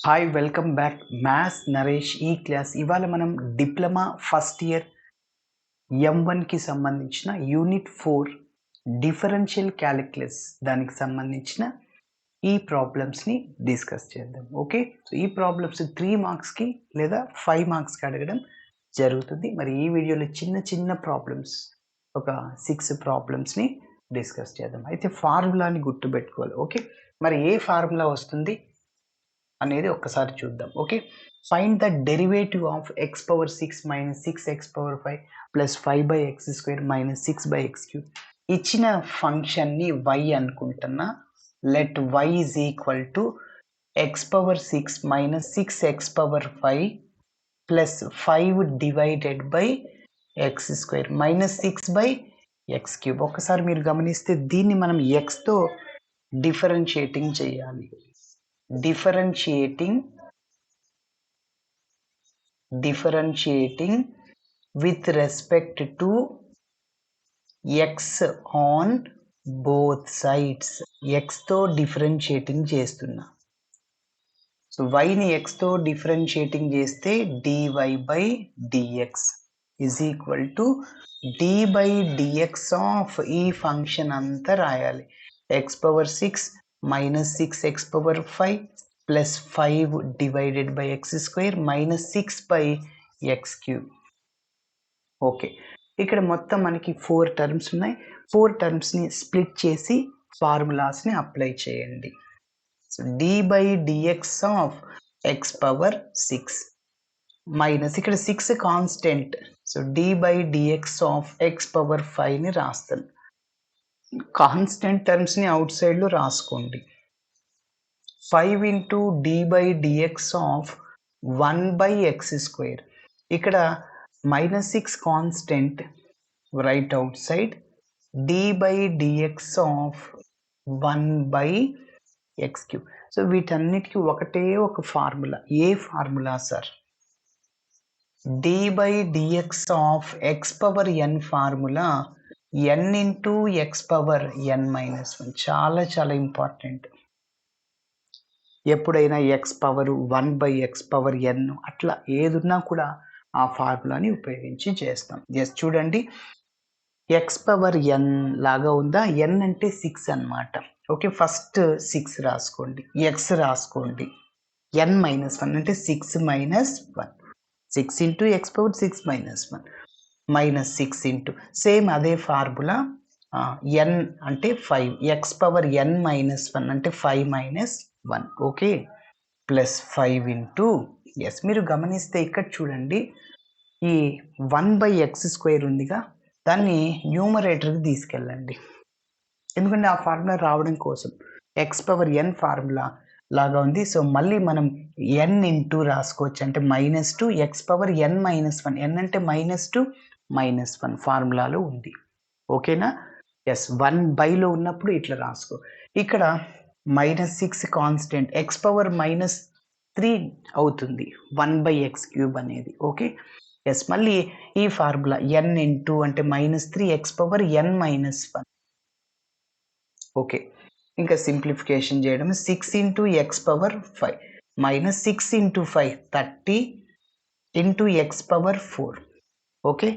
Hi welcome back maths Naresh ఈ class ఇవాళ మనం డిప్లొమా ఫస్ట్ ఇయర్ M1కి సంబంధించిన యూనిట్ 4 డిఫరెన్షియల్ క్యాలిక్యులస్ దానికి సంబంధించిన ఈ ప్రాబ్లమ్స్ని డిస్కస్ చేద్దాం. ఓకే, సో ఈ ప్రాబ్లమ్స్ 3 మార్క్స్కి లేదా 5 మార్క్స్కి అడగడం జరుగుతుంది. మరి ఈ వీడియోలో చిన్న చిన్న ప్రాబ్లమ్స్ ఒక 6 ప్రాబ్లమ్స్ని డిస్కస్ చేద్దాం. అయితే ఫార్ములాని గుర్తుపెట్టుకోవాలి. ఓకే, మరి ఏ ఫార్ములా వస్తుంది అనేది ఒక్కసారి చూద్దాం. Okay, find the derivative of x power 6 minus 6x power 5 plus 5/x² minus 6/x³ ఇచ్చిన ఫంక్షన్ని y అనుకుంటున్నా. Let y is equal to x power 6 minus 6x power 5 plus 5 divided by x² minus 6/x³ ఒకసారి మీరు గమనిస్తే దీన్ని మనం xతో differentiating చేయాలి. differentiating with respect to x on both sides. x తో డిఫరెన్షియేటింగ్ చేస్తున్నా. సో y ని x తో డిఫరెన్షియేటింగ్ చేస్తే dy by dx is equal to d by dx of ఈ ఫంక్షన్ అంతా రాయాలి. x power 6 minus 6x power 5 plus 5 divided by x² minus 6/x³. Okay, ఇక్కడ మొత్తం మనకి 4 టర్మ్స్ ఉన్నాయి. 4 టర్మ్స్ని స్ప్లిట్ చేసి ఫార్ములాస్ని అప్లై చేయండి. So d by dx of x power 6 minus ఇక్కడ 6 constant. So d by dx of x power 5ని రాస్తాను. Constant టర్మ్స్ని out సైడ్లో రాసుకోండి. 5 into d by dx of 1/x². ఇక్కడ -6 constant right out side d by dx of 1/x³. So వీటన్నిటికీ ఒకటే ఒక formula. A formula sir? d by dx of x power n formula n into x power n-1. చాలా చాలా important. ఎప్పుడైనా x power 1/x power n అట్లా ఏదున్నా కూడా ఆ ఫార్ములాని ఉపయోగించి చేస్తాం. ఎస్, చూడండి, x పవర్ n లాగా ఉందా? n అంటే 6 అన్నమాట. ఓకే, ఫస్ట్ 6 రాసుకోండి, x రాసుకోండి, n-1 అంటే 6 minus 1, 6 into x power 6 minus 1 minus 6 into same అదే ఫార్ములా n అంటే 5, x పవర్ n-1 అంటే 5 minus 1. Okay, plus 5 into yes. మీరు గమనిస్తే ఇక్కడ చూడండి, ఈ 1/x² ఉందిగా, దాన్ని న్యూమరేటర్కి తీసుకెళ్ళండి. ఎందుకంటే ఆ ఫార్ములా రావడం కోసం x పవర్ n ఫార్ములా లాగా ఉంది. సో మళ్ళీ మనం n ఇంటూ రాసుకోవచ్చు, అంటే -2 x పవర్ n-1. n అంటే -2 -1 ఫార్ములాలో ఉంది. ఓకేనా? ఎస్, 1/లో ఉన్నప్పుడు ఇట్లా రాసుకో. ఇక్కడ -6 కాన్స్టెంట్ x పవర్ -3 అవుతుంది 1/x³ అనేది. ఓకే, ఎస్, మళ్ళీ ఈ ఫార్ములా n ఇంటూ అంటే -3 x పవర్ n-1. ఓకే, ఇంకా సింప్లిఫికేషన్ చేయడం 6 into x power 5 minus 6 into 5 30 into x power 4. Okay,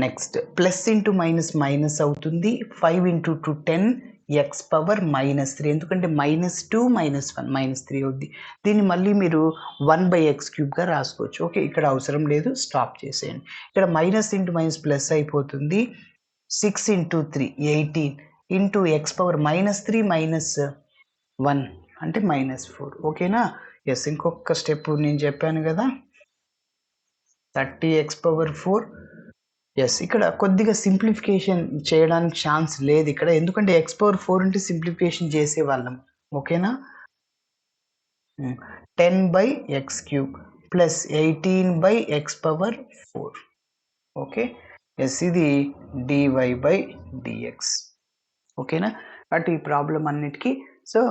next plus into minus minus అవుతుంది. 5 ఇంటూ 2 10 x పవర్ -3, ఎందుకంటే -2 -1 -3 అవుద్ది. దీన్ని మళ్ళీ మీరు 1/x³ రాసుకోవచ్చు. ఓకే, ఇక్కడ అవసరం లేదు, స్టాప్ చేసేయండి. ఇక్కడ మైనస్ ఇంటూ మైనస్ ప్లస్ అయిపోతుంది. 6 ఇంటూ 3 18 ఇంటూ x పవర్ -3 -1 అంటే -4. ఓకేనా? ఎస్, ఇంకొక స్టెప్ నేను చెప్పాను కదా, 30x పవర్ 4. ఎస్, ఇక్కడ కొద్దిగా సింప్లిఫికేషన్ చేయడానికి ఛాన్స్ లేదు ఇక్కడ, ఎందుకంటే x పవర్ 4 అంటే సింప్లిఫికేషన్ చేసేవాళ్ళం. ఓకేనా? 10/x³ plus 18/x power 4. Okay, yes, ఇది dy బై dx. ఓకేనా? బట్ ఈ ప్రాబ్లం అన్నిటికీ, సో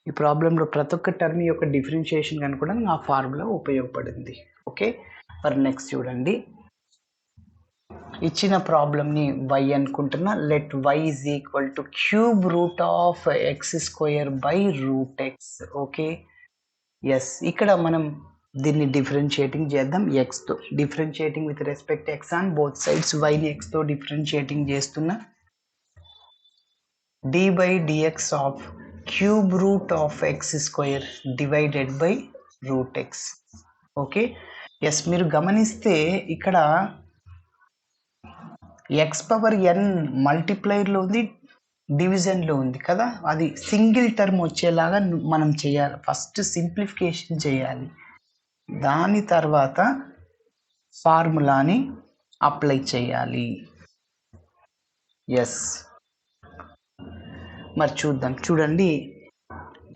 ఈ ప్రాబ్లంలో ప్రతి ఒక్క టర్మ్ యొక్క డిఫరెన్షియేషన్ కనుక్కోవడానికి ఆ ఫార్ములా ఉపయోగపడింది. ఓకే, మరి నెక్స్ట్ చూడండి, ఇచ్చిన ప్రాబ్లమ్ని y అనుకుంటున్నా. Let y is equal to cube root of x² by root x. Okay, yes ఇక్కడ మనం దీన్ని డిఫరెన్షియేటింగ్ చేద్దాం ఎక్స్తో. Differentiating with respect x on both sides. వైని ఎక్స్తో డిఫరెన్షియేటింగ్ చేస్తున్నా. dy by dx of cube root of x square divided by root x. Okay, yes మీరు గమనిస్తే ఇక్కడ ఎక్స్ పవర్ ఎన్ మల్టిప్లైర్లో ఉంది, డివిజన్లో ఉంది కదా, అది సింగిల్ టర్మ్ వచ్చేలాగా మనం చేయాలి. ఫస్ట్ సింప్లిఫికేషన్ చేయాలి, దాని తర్వాత ఫార్ములాని అప్లై చేయాలి. ఎస్ మరి చూద్దాం. చూడండి,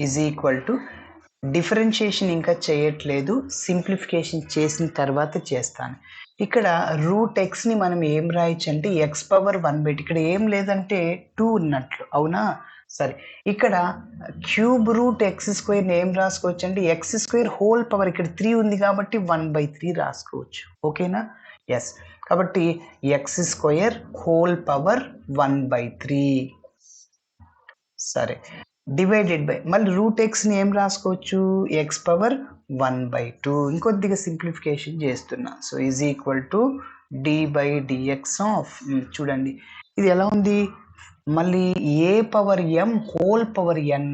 ఈజ్ ఈక్వల్ టు డిఫరెన్షియేషన్ ఇంకా చేయట్లేదు, సింప్లిఫికేషన్ చేసిన తర్వాత చేస్తాను. ఇక్కడ రూట్ ఎక్స్ని మనం ఏం రాయొచ్చు అంటే ఎక్స్ పవర్ 1/2. ఇక్కడ ఏం లేదంటే 2 ఉన్నట్లు, అవునా? సరే, ఇక్కడ క్యూబ్ రూట్ ఎక్స్ స్క్వేర్ని ఏం రాసుకోవచ్చు అంటే ఎక్స్ స్క్వేర్ హోల్ పవర్, ఇక్కడ 3 ఉంది కాబట్టి 1/3 రాసుకోవచ్చు. ఓకేనా? ఎస్, కాబట్టి ఎక్స్ స్క్వేర్ హోల్ పవర్ 1/3. సరే, డివైడెడ్ బై మళ్ళీ రూట్ ఎక్స్ని ఏం రాసుకోవచ్చు, ఎక్స్ పవర్ 1/2. ఇంకొద్దిగా సింప్లిఫికేషన్ చేస్తున్నా. So is equal to d by dx of, చూడండి ఇది ఎలా ఉంది, మళ్ళీ a power m whole power n.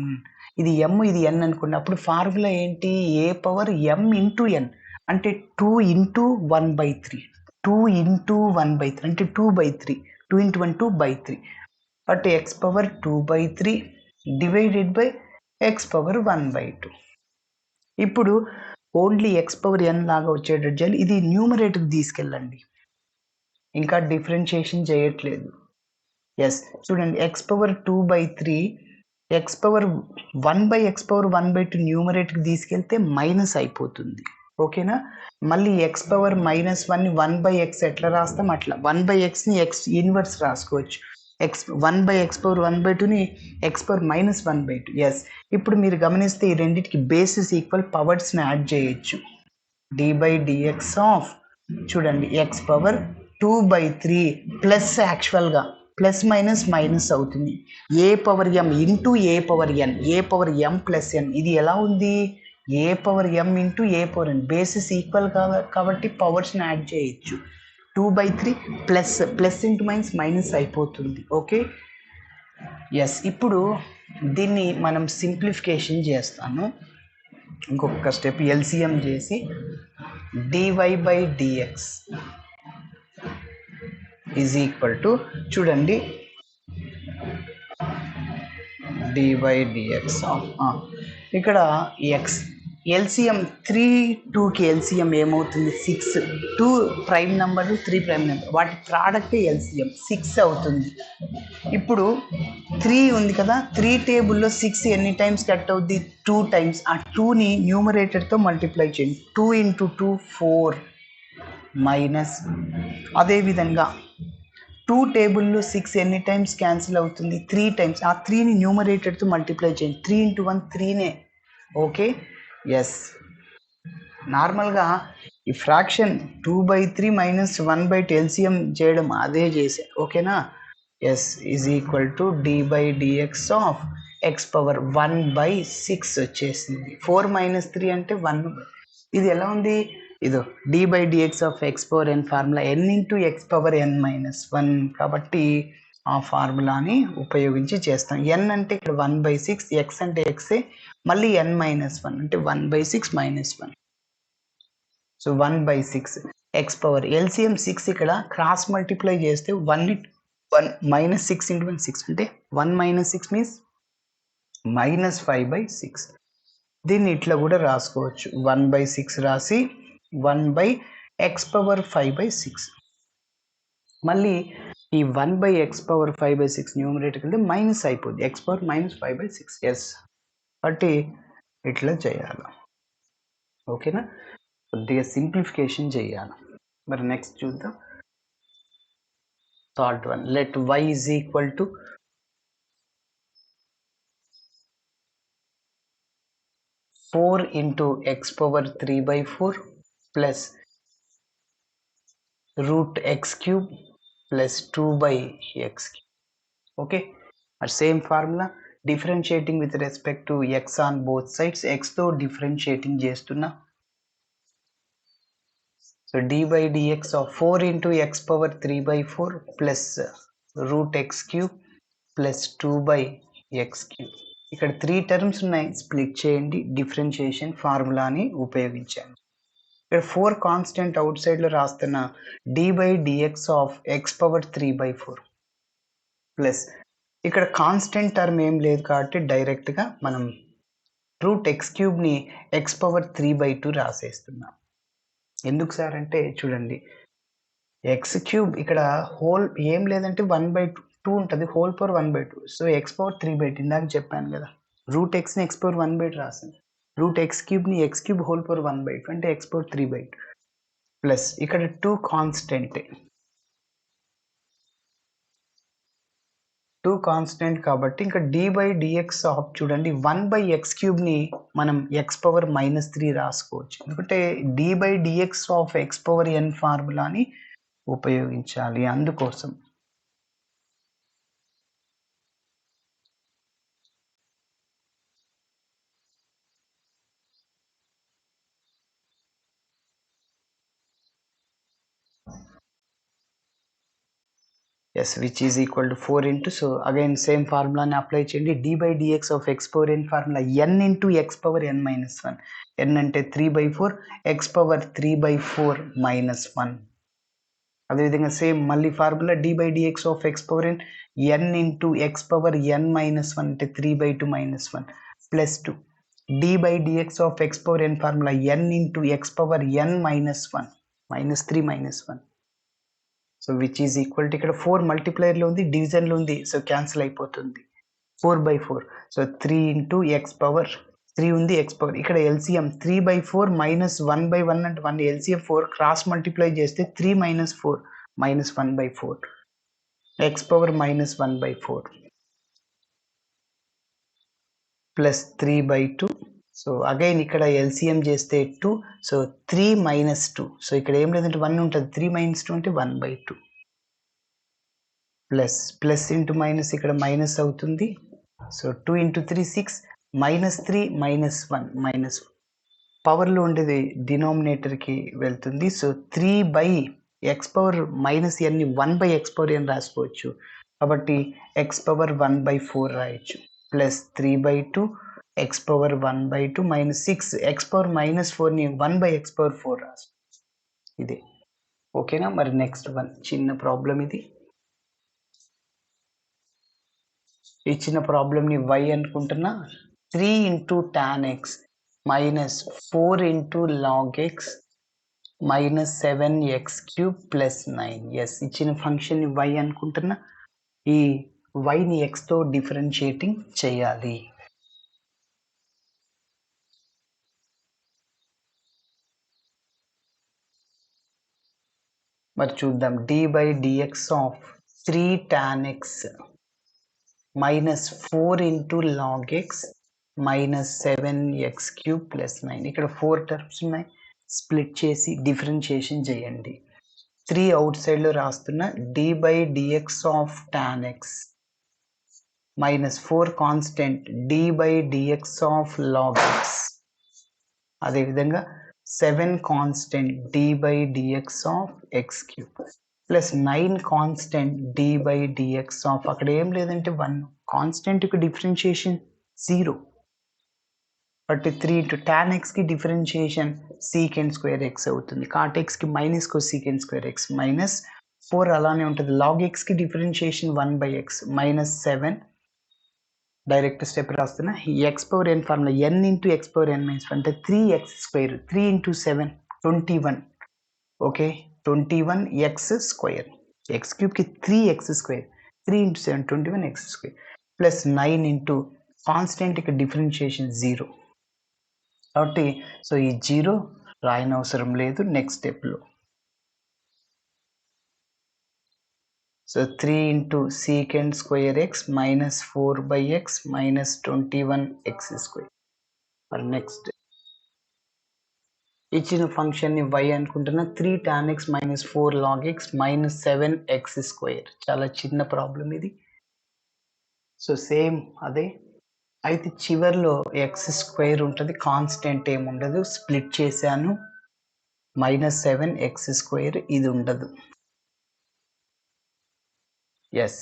ఇది ఎం ఇది ఎన్ అనుకోండి, అప్పుడు ఫార్ములా ఏంటి, ఏ పవర్ ఎం ఇంటూ ఎన్ అంటే 2 ఇంటూ 1/3. 2 ఇంటూ 1/3 అంటే 2/3. 2 into 1 2/3. But X power 2/3 divided by X power 1/2. ఇప్పుడు ఓన్లీ ఎక్స్ పవర్ ఎన్ లాగా వచ్చేటట్టు చేయాలి. ఇది న్యూమరేటర్కి తీసుకెళ్ళండి, ఇంకా డిఫరెన్షియేషన్ చేయట్లేదు. ఎస్, చూడండి x power 2/3 X power 1/x power 1/2 న్యూమరేటర్కి తీసుకెళ్తే మైనస్ అయిపోతుంది. ఓకేనా? మళ్ళీ ఎక్స్ పవర్ -1ని 1/x ఎట్లా రాస్తాం, అట్లా 1/xని ఎక్స్ ఇన్వర్స్ రాసుకోవచ్చు. ఎక్స్ 1/x పవర్ 1/2ని ఎక్స్ పవర్ -1/2. ఎస్, ఇప్పుడు మీరు గమనిస్తే ఈ రెండింటికి బేసిస్ ఈక్వల్, పవర్స్ని యాడ్ చేయొచ్చు. డి బై డిఎక్స్ ఆఫ్, చూడండి ఎక్స్ పవర్ 2/3 ప్లస్, యాక్చువల్గా ప్లస్ మైనస్ మైనస్ అవుతుంది, a power m into a power n, a power m plus n. ఇది ఎలా ఉంది, a power m into a power n, basis equal కాబట్టి పవర్స్ని add చేయొచ్చు. 2/3 plus plus into minus minus అయిపోతుంది. Okay, yes, ఇప్పుడు దీన్ని మనం సింప్లిఫికేషన్ చేస్తాను. ఇంకొక స్టెప్ ఎల్సిఎం చేసి dy by dx is equal to, చూడండి డి బై డిఎక్స్ ఇక్కడ ఎక్స్ ఎల్సిఎం 3 2కి ఎల్సిఎం ఏమవుతుంది, 6. 2 ప్రైమ్ నెంబర్, 3 ప్రైమ్ నెంబర్, వాటి ప్రోడక్ట్ ఎల్సిఎం 6 అవుతుంది. ఇప్పుడు 3 ఉంది కదా, 3 టేబుల్లో 6 ఎన్ని టైమ్స్ కట్ అవుద్ది, 2 టైమ్స్. ఆ 2ని న్యూమరేటర్తో మల్టిప్లై చేయండి. 2 ఇంటూ 2 4 మైనస్. అదేవిధంగా 2 టేబుల్లో 6 ఎన్ని టైమ్స్ క్యాన్సిల్ అవుతుంది, 3 టైమ్స్. ఆ 3ని న్యూమరేటర్తో మల్టిప్లై చేయండి. 3 ఇంటూ 1 3నే. ఓకే, ఎస్, నార్మల్గా ఈ ఫ్రాక్షన్ 2/3 మైనస్ 1/2 ఎల్సిఎం చేయడం అదే చేసే. ఓకేనా? Yes, is equal to d by dx of x power 1/6 వచ్చేసింది. 4 - 3 అంటే 1. ఇది ఎలా ఉంది, ఇదో d by dx of x power n formula n into x power n -1 కాబట్టి ఆ ఫార్ములాని ఉపయోగించి చేస్తాం. ఎన్ అంటే ఇక్కడ 1/6, ఎక్స్ అంటే ఎక్సే, మళ్ళీ n -1 అంటే 1/6 -1. So 1/6 X power LCM 6. ఇక్కడ క్రాస్ మల్టిప్లై చేస్తే 1 -6 ఇంటూ 1 6 అంటే 1 - 6 మీన్స్ -5/6. దీన్ని ఇట్లా కూడా రాసుకోవచ్చు, 1/6 రాసి 1/x పవర్ 5/6. మళ్ళీ ఈ 1/x పవర్ 5/6 న్యూమరేటర్ కంటే మైనస్ అయిపోద్ది, x పవర్ -5/6. ఎస్, కాబట్టి ఇట్లా చేయాలి. ఓకేనా? కొద్దిగా సింప్లిఫికేషన్ చేయాలి. మరి నెక్స్ట్ చూద్దాం. Third one, let y is equal to 4 into x power 3/4 plus root x cube plus 2/x. Okay, మరి same formula differentiating with respect to x on both sides, ఎక్స్తో డిఫరెన్షియేటింగ్ చేస్తున్నా. So dy dx of 4 into x power 3/4 plus root x cube plus 2/x cube. ఇక్కడ 3 terms ఉన్నాయి, split చేయండి, differentiation ఫార్ములాని ఉపయోగించండి. ఇక్కడ 4 constant out సైడ్లో రాస్తున్న dy dx of x power 3/4 plus ఇక్కడ కాన్స్టెంట్ టర్మ్ ఏం లేదు కాబట్టి డైరెక్ట్గా మనం రూట్ ఎక్స్ క్యూబ్ని ఎక్స్ పవర్ 3/2 రాసేస్తున్నాం. ఎందుకు సార్ అంటే చూడండి, ఎక్స్ క్యూబ్ ఇక్కడ హోల్ ఏం లేదంటే 1/2 ఉంటుంది, whole power 1/2. So X power 3/2 ఇందాక చెప్పాను కదా, రూట్ ఎక్స్ని ఎక్స్ పవర్ 1/2 రాసింది, రూట్ ఎక్స్ క్యూబ్ని ఎక్స్ క్యూబ్ హోల్ పవర్ 1/2 అంటే ఎక్స్ పవర్ 3/2 ప్లస్ ఇక్కడ 2 కాన్స్టెంట్, 2 కాన్స్టెంట్ కాబట్టి ఇంకా dy dx ఆఫ్ చూడండి 1/x క్యూబ్ని మనం x పవర్ -3 రాసుకోవచ్చు, ఎందుకంటే dy dx of x power n ఫార్ములాని ఉపయోగించాలి అందుకోసం. yes, which is equal to 4 into, so again same formula ni apply cheyandi, d by dx of x power n formula n into x power n minus 1, n ante 3/4, x power 3/4 minus 1. అదే విధంగా same మళ్ళీ formula d by dx of x power n into x power n minus 1 అంటే 3/2 minus 1 plus 2 d by dx of x power n formula n into x power n minus 1 minus 3 minus 1. So which is equal to ఇక్కడ 4 మల్టిప్లైర్లో ఉంది, డివిజన్లో ఉంది, so cancel అయిపోతుంది 4/4. So 3 into x power 3 ఉంది, X power ఇక్కడ LCM 3/4 minus 1/1 అంటే 1, LCM 4 cross multiply చేస్తే 3 minus 4 minus 1/4 X power minus 1/4 plus 3/2. So again ఇక్కడ ఎల్సిఎం చేస్తే 2, సో 3 మైనస్ 2, సో ఇక్కడ ఏం లేదంటే 1 ఉంటుంది, 3 మైనస్ 2 అంటే 1/2 ప్లస్ ప్లస్ ఇంటూ మైనస్ ఇక్కడ మైనస్ అవుతుంది, so 2 into 3 6 minus 3 minus 1 minus పవర్లో ఉండేది డినామినేటర్కి వెళ్తుంది. సో 3/x పవర్ మైనస్ ఎన్ని 1/x పవర్ అని రాసుకోవచ్చు, కాబట్టి x పవర్ 1/4 రాయొచ్చు plus 3/2 x power 1/2 minus 6 x power -4ని 1/x పవర్ 4 రాసు. ఇదే ఓకేనా. మరి నెక్స్ట్ వన్ చిన్న ప్రాబ్లం ఇది. ఇచ్చిన ప్రాబ్లంని y అనుకుంటున్నా 3 into tan x minus 4 into log x minus 7x cube plus 9. Yes, ఇచ్చిన ఫంక్షన్ని y అనుకుంటున్నా, ఈ yని xతో డిఫరెన్షియేటింగ్ చేయాలి. మరి చూద్దాం, d by dx of 3 tan x minus 4 into log x minus 7x cube plus 9. ఇక్కడ 4 టర్మ్స్ ఉన్నాయి, స్ప్లిట్ చేసి డిఫరెన్షియేషన్ చేయండి. 3 అవుట్ సైడ్లో రాస్తున్న d by dx of tan x minus 4 constant d by dx of log x, అదేవిధంగా 7 constant d by dx of x cube plus 9 constant d by dx of, అక్కడ ఏం లేదంటే 1 constant యొక్క differentiation 0, but 3 into tan xకి differentiation secant square x అవుతుంది, cot xకి minus cosecant square x minus 4 అలానే ఉంటుంది, log xకి differentiation 1/x minus 7. Direct step రాస్తున్నా, X power n formula n into x power n minus 1 అంటే 3x square, 3 into 7 21, okay 21x square, x క్యూబ్కి 3x square, 3 into 7 21x square plus 9 into constant ఇక్కడ differentiation 0 కాబట్టి so ఈ 0 రాయనవసరం లేదు next స్టెప్లో. So 3 into secant square x minus 4/x minus 21x square. మరి next ఇచ్చిన ఫంక్షన్ని y అనుకుంటున్నా, 3 tan x minus 4 log x minus 7x square. చాలా చిన్న ప్రాబ్లం ఇది. సో సేమ్ అదే అయితే చివర్లో ఎక్స్ స్క్వేర్ ఉంటుంది, కాన్స్టెంట్ ఏమి ఉండదు. స్ప్లిట్ చేశాను, -7 ఎక్స్ స్క్వేర్ ఇది ఉండదు. ఎస్.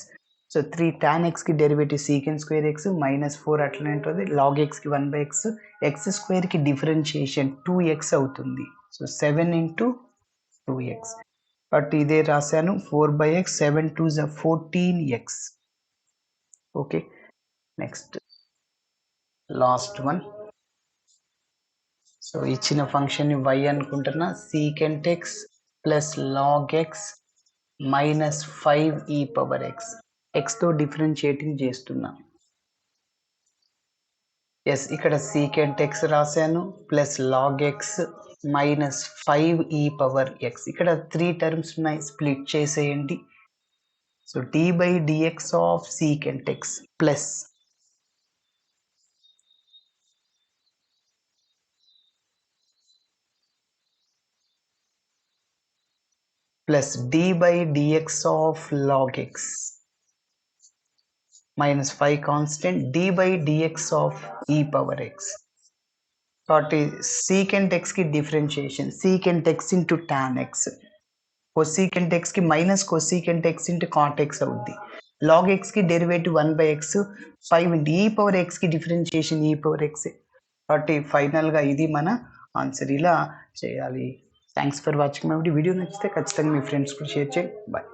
సో 3 tan xకి డెరివేటివ్ సీకెంట్ స్క్వేర్ ఎక్స్, -4 అట్లనే ఉంటుంది. log xకి 1/x, ఎక్స్ స్క్వేర్కి డిఫరెన్షియేషన్ 2x అవుతుంది. So 7 into 2x. బట్ ఇదే రాశాను 4/x, 7 2 14x. Okay, next last one. So ఇచ్చిన ఫంక్షన్ని y అనుకుంటున్నా, secant x plus log x -5e⁻x. ఎక్స్తో డిఫరెన్షియేటింగ్ చేస్తున్నా. ఎస్, ఇక్కడ సీకెంట్ ఎక్స్ రాశాను ప్లస్ లాగ్ ఎక్స్ -5e⁻x. ఇక్కడ 3 టర్మ్స్ ఉన్నాయి, స్ప్లిట్ చేసేయండి. So d/dx of secant x plus d/dx of log x -5 constant d/dx of e⁻x. కాబట్టి secant ఎక్స్కి differentiation secant x into tan x, cosecant ఎక్స్కి minus cosecant x into cot x అవుద్ది. Log ఎక్స్కి derivative 1/x, 5 into e⁻xకి differentiation e⁻x. కాబట్టి ఫైనల్గా ఇది మన ఆన్సర్. ఇలా చేయాలి. Thanks for watching my video. నచ్చితే ఖచ్చితంగా మీ ఫ్రెండ్స్ కూడా షేర్ చేయండి. బాయ్.